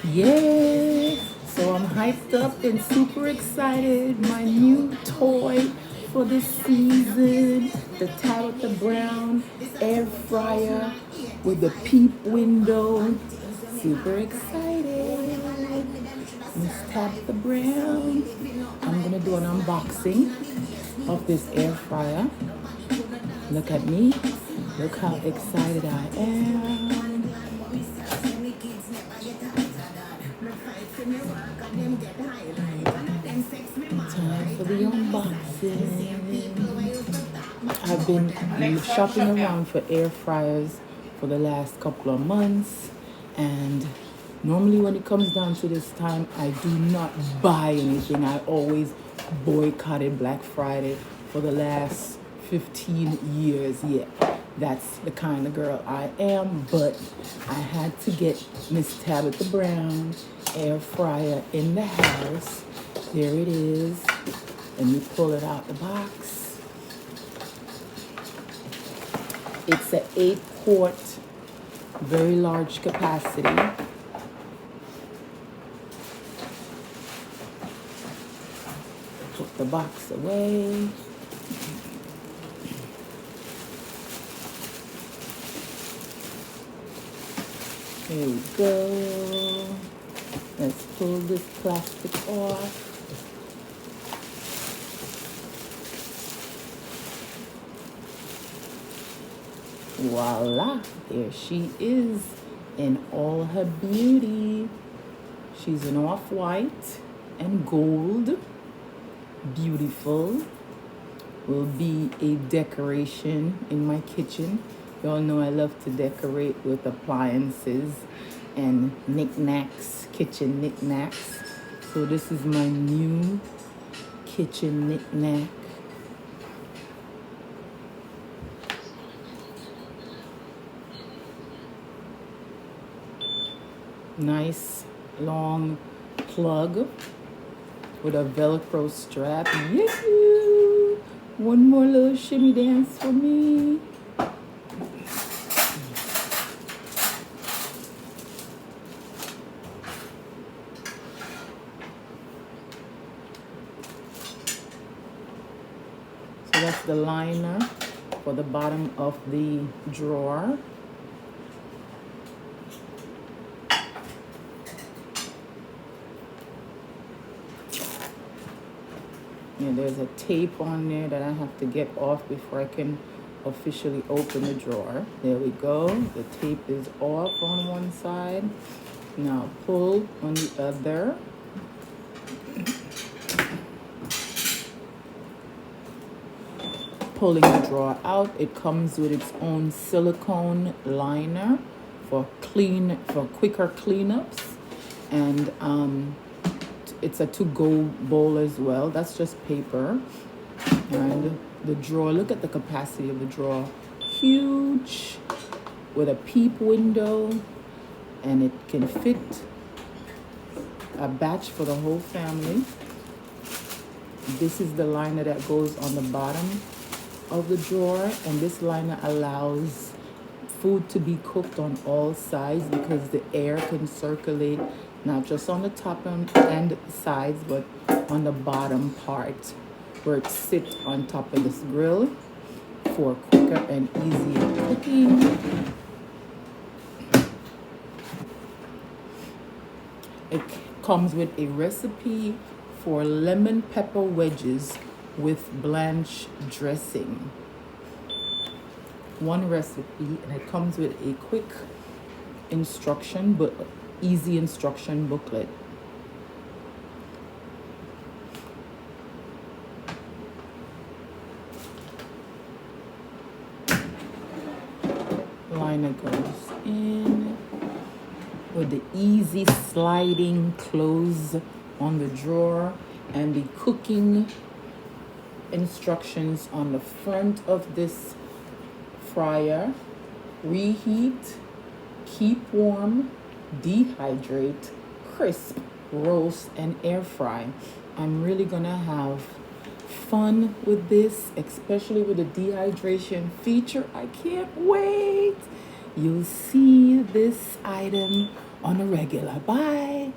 Yeah, so I'm hyped up and super excited. My new toy for this season, the Tabitha Brown air fryer with the peep window. Super excited. Miss Tabitha Brown. I'm gonna do an unboxing of this air fryer. Look at me. Look how excited I am. Time for the unboxing. I've been shopping around for air fryers for the last couple of months, and normally when it comes down to this time, I do not buy anything. I always boycotted Black Friday for the last 15 years. Yeah, that's the kind of girl I am, but I had to get Miss Tabitha Brown air fryer in the house. There it is. Let me pull it out the box. It's an 8-quart, very large capacity. Put the box away. Here we go. Let's pull this plastic off. Voila, there she is in all her beauty. She's in off-white and gold. Beautiful. Will be a decoration in my kitchen. Y'all know I love to decorate with appliances and knickknacks, kitchen knickknacks. So this is my new kitchen knickknack. Nice long plug with a Velcro strap. Yeah. One more little shimmy dance for me. So that's the liner for the bottom of the drawer. Yeah, there's a tape on there that I have to get off before I can officially open the drawer. There we go. The tape is off on one side. Now pull on the other. Pulling the drawer out, it comes with its own silicone liner for quicker cleanups, and it's a to-go bowl as well. That's just paper. And the drawer, look at the capacity of the drawer. Huge, with a peep window, and it can fit a batch for the whole family. This is the liner that goes on the bottom of the drawer, and this liner allows food to be cooked on all sides because the air can circulate not just on the top and sides, but on the bottom part where it sits on top of this grill for quicker and easier cooking. It comes with a recipe for lemon pepper wedges with blanch dressing. One recipe, and it comes with a quick instruction, but easy instruction booklet. Liner goes in with the easy sliding close on the drawer, and the cooking instructions on the front of this fryer: reheat, keep warm, dehydrate, crisp, roast, and air fry. I'm really gonna have fun with this, especially with the dehydration feature. I can't wait. you'll see this item on a regular. Bye.